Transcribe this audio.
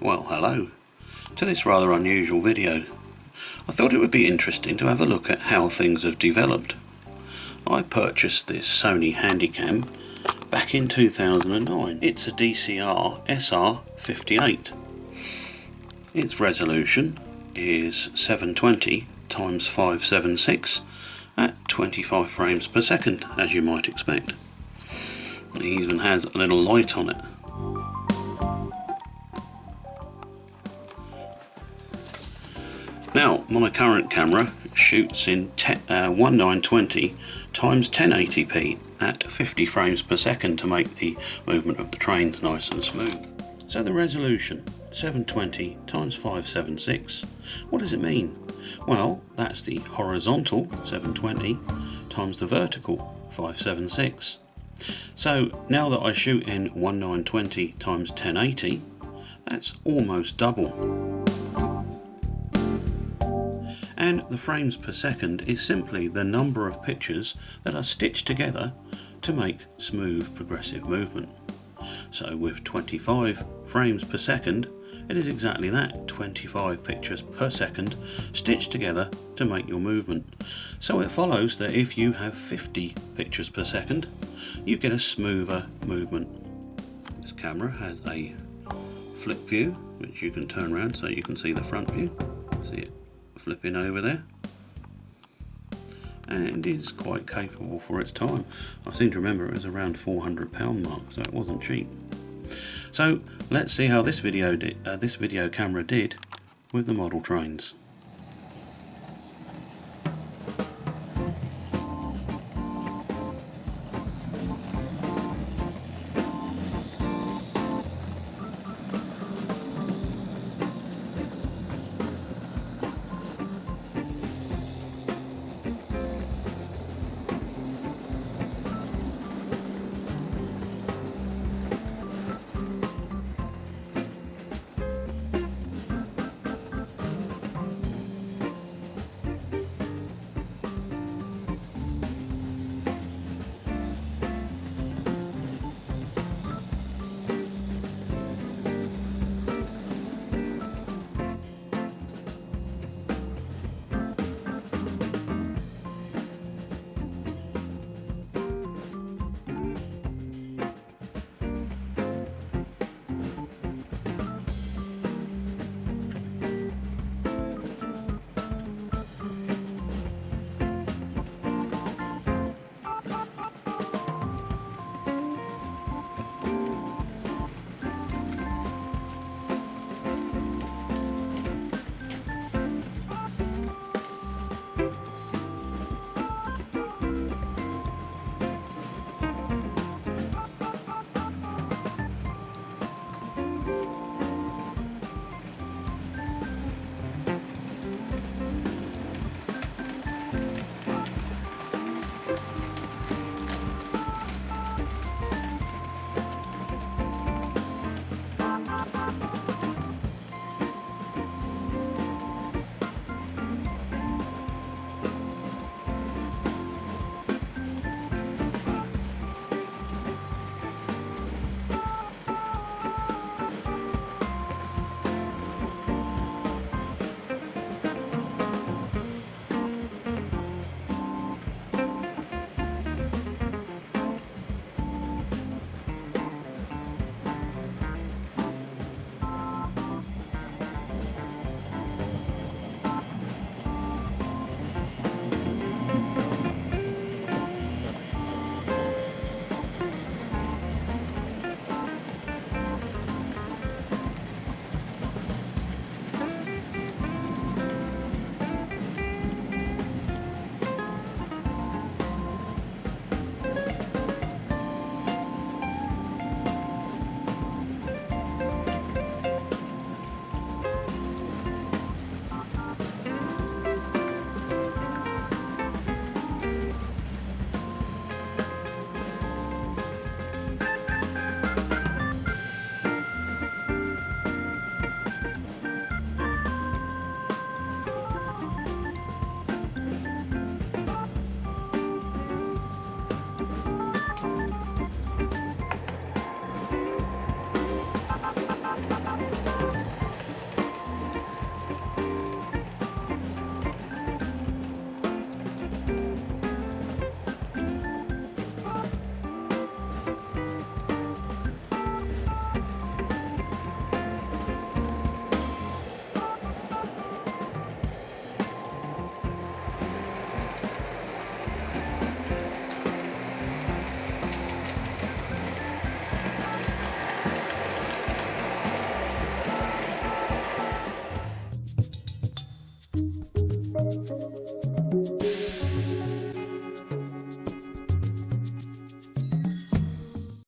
Well, hello to this rather unusual video. I thought it would be interesting to have a look at how things have developed. I purchased this Sony Handicam back in 2009. It's a DCR-SR58. Its resolution is 720 x 576 at 25 frames per second, as you might expect. It even has a little light on it. Now, my current camera shoots in 1920 x 1080p at 50 frames per second to make the movement of the trains nice and smooth. So the resolution, 720 x 576, what does it mean? Well, that's the horizontal 720 times the vertical 576. So now that I shoot in 1920 x 1080, that's almost double. And the frames per second is simply the number of pictures that are stitched together to make smooth progressive movement. So with 25 frames per second, it is exactly that, 25 pictures per second stitched together to make your movement. So it follows that if you have 50 pictures per second, you get a smoother movement. This camera has a flip view, which you can turn around so you can see the front view. See it flipping over there, and is quite capable for its time. I seem to remember it was around £400 mark, so it wasn't cheap. So let's see how this video camera did with the model trains.